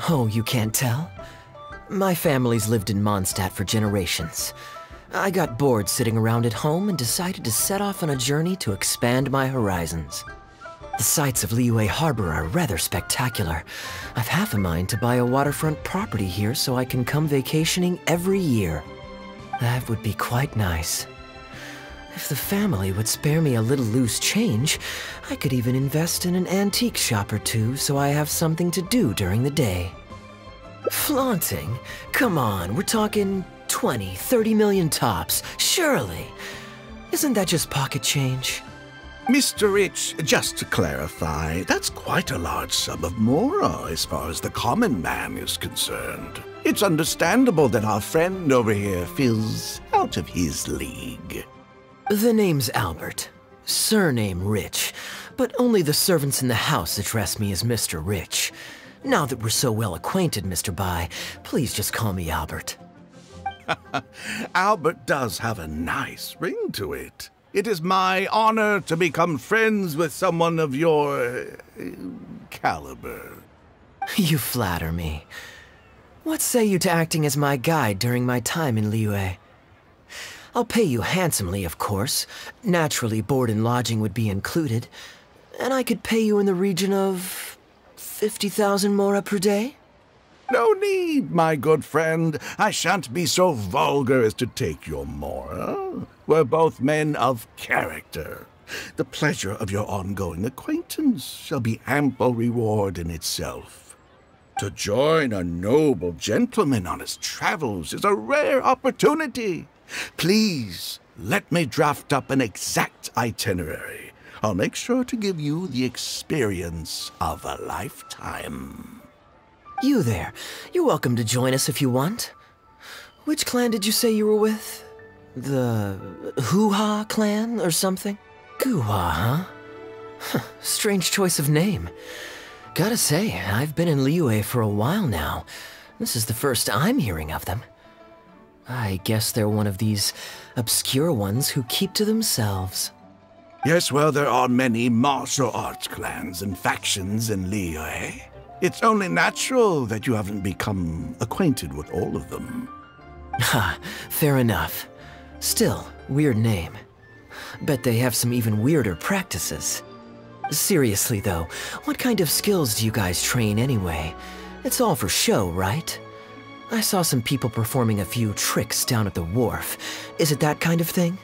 Oh, you can't tell? My family's lived in Mondstadt for generations. I got bored sitting around at home and decided to set off on a journey to expand my horizons. The sights of Liyue Harbor are rather spectacular. I've half a mind to buy a waterfront property here so I can come vacationing every year. That would be quite nice. If the family would spare me a little loose change, I could even invest in an antique shop or two so I have something to do during the day. Flaunting? Come on, we're talking 20, 30 million tops, surely. Isn't that just pocket change? Mr. Rich, just to clarify, that's quite a large sum of mora as far as the common man is concerned. It's understandable that our friend over here feels out of his league. The name's Albert. Surname Rich. But only the servants in the house address me as Mr. Rich. Now that we're so well acquainted, Mr. Bai, please just call me Albert. Albert does have a nice ring to it. It is my honor to become friends with someone of your caliber. You flatter me. What say you to acting as my guide during my time in Liyue? I'll pay you handsomely, of course. Naturally, board and lodging would be included. And I could pay you in the region of 50,000 mora per day? No need, my good friend. I shan't be so vulgar as to take your mora. We're both men of character. The pleasure of your ongoing acquaintance shall be ample reward in itself. To join a noble gentleman on his travels is a rare opportunity. Please, let me draft up an exact itinerary. I'll make sure to give you the experience of a lifetime. You there. You're welcome to join us if you want. Which clan did you say you were with? The Hoo-Ha clan or something? Goo-Ha, huh? Strange choice of name. Gotta say, I've been in Liyue for a while now. This is the first I'm hearing of them. I guess they're one of these obscure ones who keep to themselves. Yes, well, there are many martial arts clans and factions in Liyue. It's only natural that you haven't become acquainted with all of them. Ha, fair enough. Still, weird name. Bet they have some even weirder practices. Seriously though, what kind of skills do you guys train anyway? It's all for show, right? I saw some people performing a few tricks down at the wharf. Is it that kind of thing?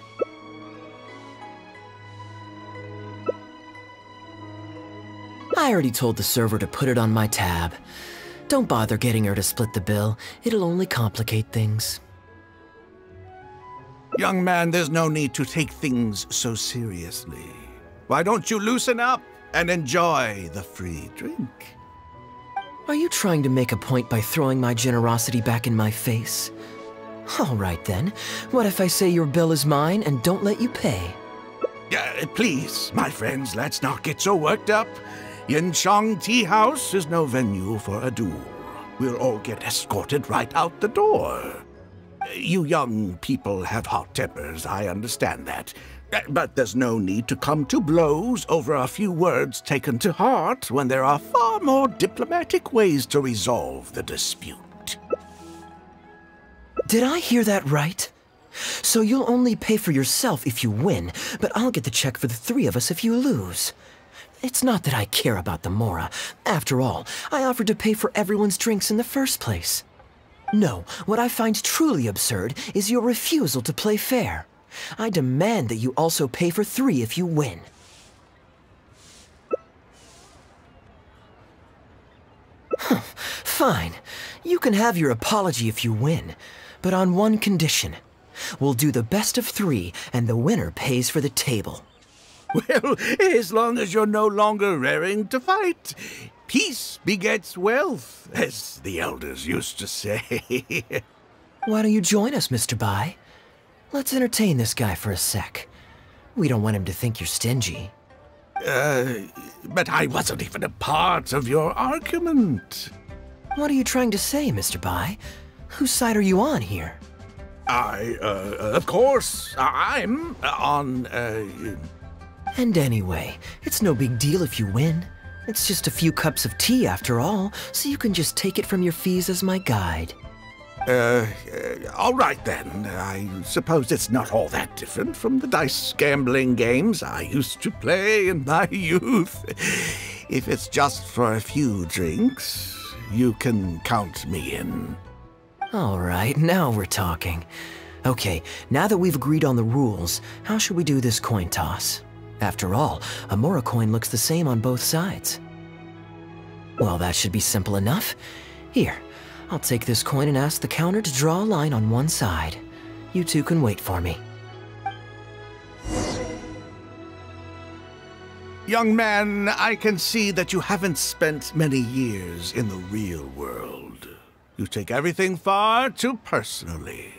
I already told the server to put it on my tab. Don't bother getting her to split the bill. It'll only complicate things. Young man, there's no need to take things so seriously. Why don't you loosen up and enjoy the free drink? Are you trying to make a point by throwing my generosity back in my face? All right then. What if I say your bill is mine and don't let you pay? Please, my friends, let's not get so worked up. Yinshang Tea House is no venue for a duel. We'll all get escorted right out the door. You young people have hot tempers, I understand that. But there's no need to come to blows over a few words taken to heart when there are far more diplomatic ways to resolve the dispute. Did I hear that right? So you'll only pay for yourself if you win, but I'll get the check for the three of us if you lose. It's not that I care about the mora. After all, I offered to pay for everyone's drinks in the first place. No, what I find truly absurd is your refusal to play fair. I demand that you also pay for three if you win. Fine. You can have your apology if you win, but on one condition. We'll do the best of three, and the winner pays for the table. Well, as long as you're no longer raring to fight, peace begets wealth, as the elders used to say. Why don't you join us, Mr. Bai? Let's entertain this guy for a sec. We don't want him to think you're stingy. But I wasn't even a part of your argument. What are you trying to say, Mr. Bai? Whose side are you on here? Of course, I'm on, And anyway, it's no big deal if you win. It's just a few cups of tea after all, so you can just take it from your fees as my guide. All right then. I suppose it's not all that different from the dice gambling games I used to play in my youth. If it's just for a few drinks, you can count me in. All right, now we're talking. Okay, now that we've agreed on the rules, how should we do this coin toss? After all, a Mora coin looks the same on both sides. Well, that should be simple enough. Here, I'll take this coin and ask the counter to draw a line on one side. You two can wait for me. Young man, I can see that you haven't spent many years in the real world. You take everything far too personally.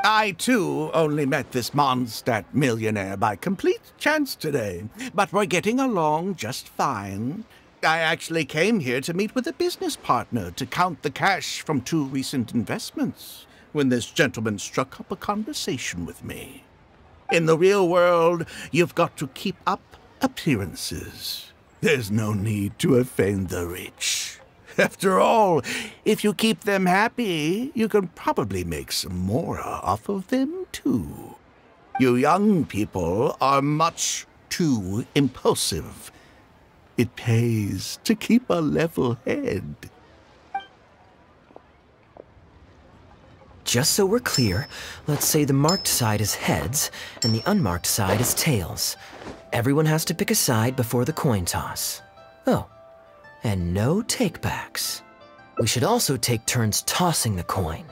I, too, only met this Mondstadt millionaire by complete chance today, but we're getting along just fine. I actually came here to meet with a business partner to count the cash from 2 recent investments, when this gentleman struck up a conversation with me. In the real world, you've got to keep up appearances. There's no need to offend the rich. After all, if you keep them happy, you can probably make some more off of them, too. You young people are much too impulsive. It pays to keep a level head. Just so we're clear, let's say the marked side is heads, and the unmarked side is tails. Everyone has to pick a side before the coin toss. Oh. And no takebacks. We should also take turns tossing the coin.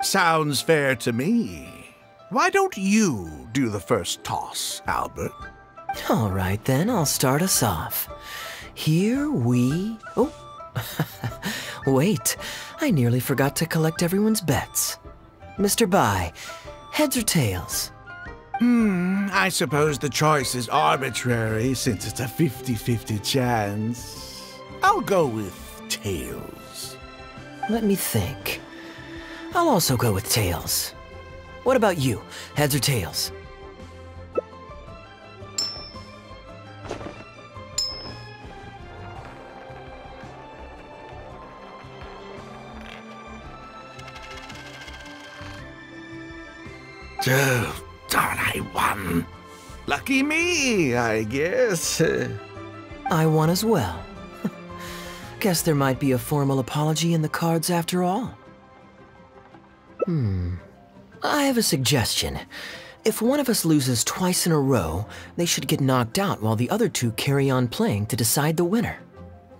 Sounds fair to me. Why don't you do the first toss, Albert? All right then, I'll start us off. Here we... Oh, wait, I nearly forgot to collect everyone's bets. Mr. Bai, heads or tails? I suppose the choice is arbitrary since it's a 50-50 chance. I'll go with tails. Let me think. I'll also go with tails. What about you? Heads or tails? Oh, darn, I won. Lucky me, I guess. I won as well. Guess there might be a formal apology in the cards after all. I have a suggestion. If one of us loses twice in a row, they should get knocked out while the other two carry on playing to decide the winner.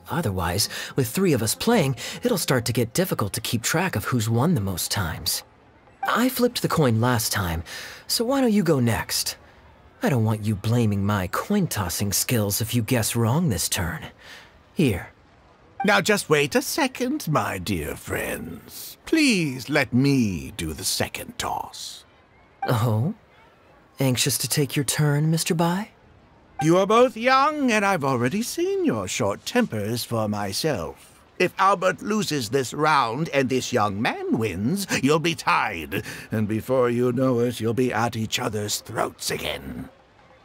Otherwise, with 3 of us playing, it'll start to get difficult to keep track of who's won the most times. I flipped the coin last time, so why don't you go next? I don't want you blaming my coin-tossing skills if you guess wrong this turn. Here. Now just wait a second, my dear friends. Please let me do the second toss. Oh? Anxious to take your turn, Mr. Bai? You are both young, and I've already seen your short tempers for myself. If Albert loses this round and this young man wins, you'll be tied. And before you know it, you'll be at each other's throats again.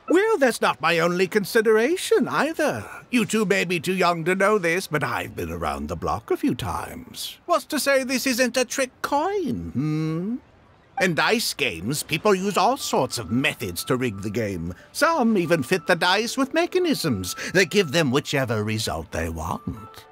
Well, that's not my only consideration, either. You two may be too young to know this, but I've been around the block a few times. What's to say this isn't a trick coin, In dice games, people use all sorts of methods to rig the game. Some even fit the dice with mechanisms that give them whichever result they want.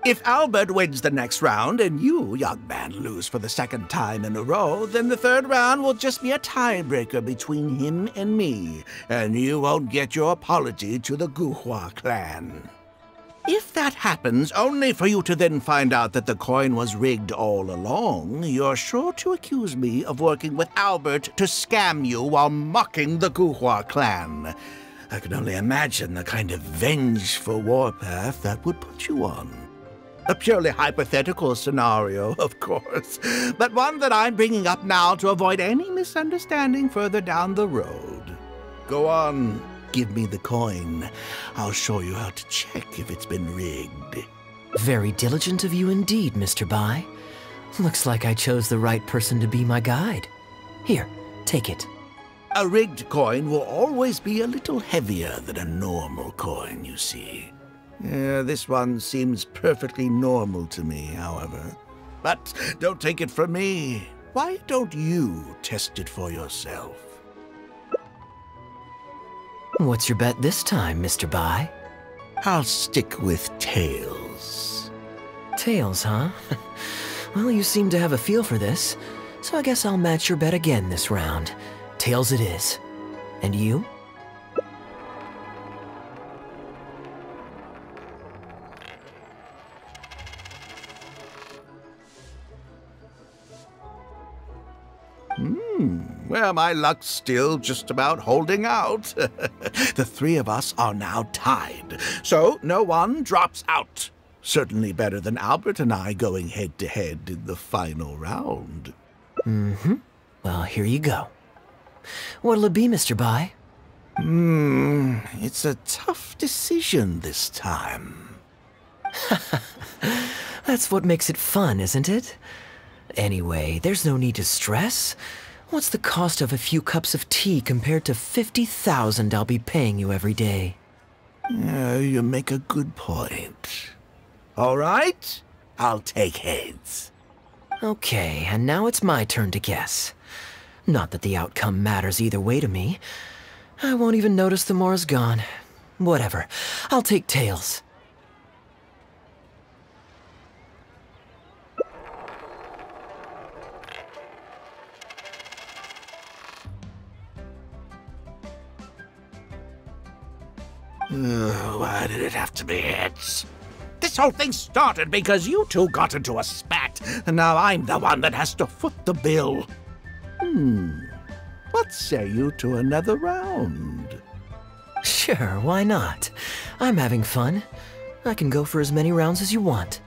If Albert wins the next round and you, young man, lose for the 2nd time in a row, then the 3rd round will just be a tiebreaker between him and me, and you won't get your apology to the Guhua clan. If that happens, only for you to then find out that the coin was rigged all along, you're sure to accuse me of working with Albert to scam you while mocking the Guhua clan. I can only imagine the kind of vengeful warpath that would put you on. A purely hypothetical scenario, of course, but one that I'm bringing up now to avoid any misunderstanding further down the road. Go on, give me the coin. I'll show you how to check if it's been rigged. Very diligent of you indeed, Mr. Bai. Looks like I chose the right person to be my guide. Here, take it. A rigged coin will always be a little heavier than a normal coin, you see. Yeah, this one seems perfectly normal to me, however. But don't take it from me. Why don't you test it for yourself? What's your bet this time, Mr. Bai? I'll stick with tails. Tails, huh? Well, you seem to have a feel for this, so I guess I'll match your bet again this round. Tails it is. And you? Well, my luck's still just about holding out. The three of us are now tied, so no one drops out. Certainly better than Albert and I going head-to-head in the final round. Well, here you go. What'll it be, Mr. Bai? It's a tough decision this time. That's what makes it fun, isn't it? Anyway, there's no need to stress. What's the cost of a few cups of tea compared to 50,000 I'll be paying you every day? You make a good point. All right, I'll take heads. Okay, and now it's my turn to guess. Not that the outcome matters either way to me. I won't even notice the more's gone. Whatever, I'll take tails. Why did it have to be heads? This whole thing started because you two got into a spat, and now I'm the one that has to foot the bill. What say you to another round? Sure, why not? I'm having fun. I can go for as many rounds as you want.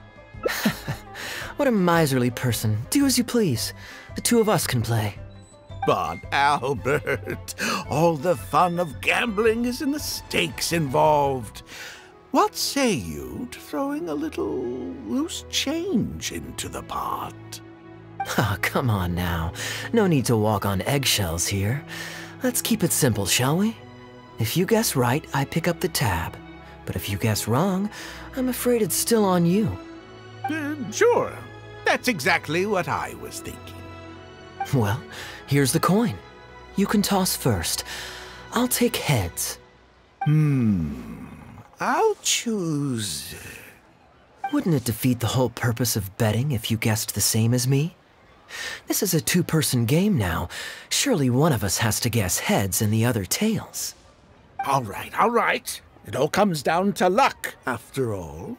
What a miserly person. Do as you please. The two of us can play. But Albert, all the fun of gambling is in the stakes involved. What say you to throwing a little loose change into the pot? Ah, come on now. No need to walk on eggshells here. Let's keep it simple, shall we? If you guess right, I pick up the tab. But if you guess wrong, I'm afraid it's still on you. Sure. That's exactly what I was thinking. Well, here's the coin. You can toss first. I'll take heads. I'll choose... Wouldn't it defeat the whole purpose of betting if you guessed the same as me? This is a two-person game now. Surely one of us has to guess heads and the other tails. All right. It all comes down to luck, after all.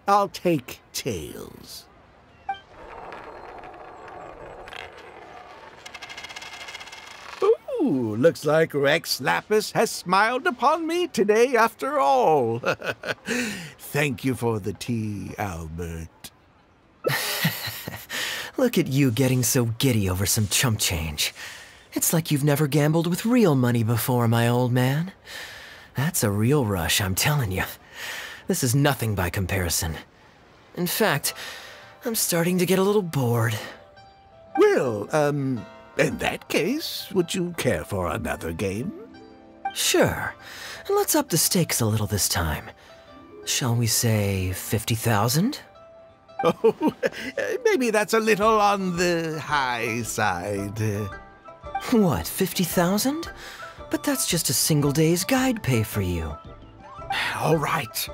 I'll take tails. Ooh, looks like Rex Lapis has smiled upon me today after all. Thank you for the tea, Albert. Look at you getting so giddy over some chump change. It's like you've never gambled with real money before, my old man. That's a real rush, I'm telling you. This is nothing by comparison. In fact, I'm starting to get a little bored. Well, in that case, would you care for another game? Sure. Let's up the stakes a little this time. Shall we say 50,000? Oh, maybe that's a little on the high side. What, 50,000? But that's just a single day's guide pay for you. All right.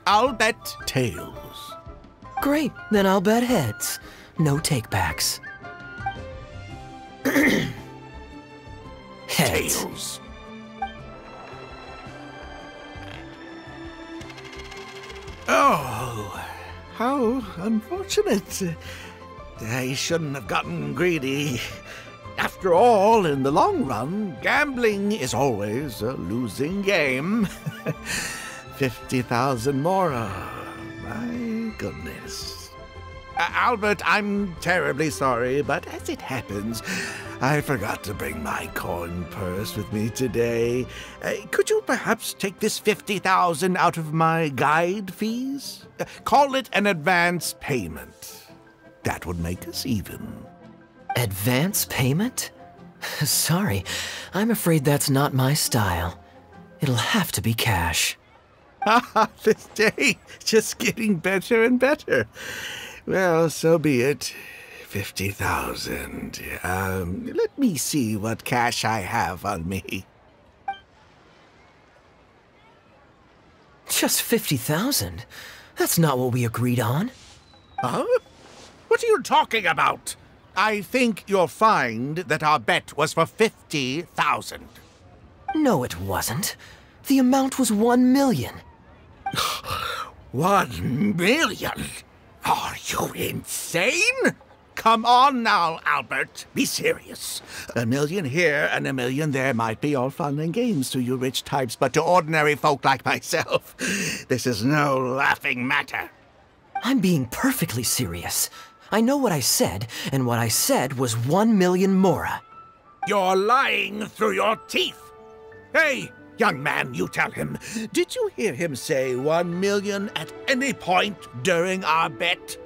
I'll bet tails. Great, then I'll bet heads. No takebacks. Heads. Tails. Oh, how unfortunate. I shouldn't have gotten greedy. After all, in the long run, gambling is always a losing game. 50,000 more. My goodness. Albert, I'm terribly sorry, but as it happens, I forgot to bring my coin purse with me today. Could you perhaps take this 50,000 out of my guide fees? Call it an advance payment. That would make us even. Advance payment? Sorry, I'm afraid that's not my style. It'll have to be cash. This day just getting better and better. Well, so be it. 50,000. Let me see what cash I have on me. Just 50,000? That's not what we agreed on. Huh? What are you talking about? I think you'll find that our bet was for 50,000. No, it wasn't. The amount was 1 million. 1 million? Are you insane? Come on now, Albert. Be serious. 1 million here and 1 million there might be all fun and games to you rich types, but to ordinary folk like myself, this is no laughing matter. I'm being perfectly serious. I know what I said, and what I said was 1 million mora. You're lying through your teeth. Hey, young man, you tell him. Did you hear him say 1 million at any point during our bet?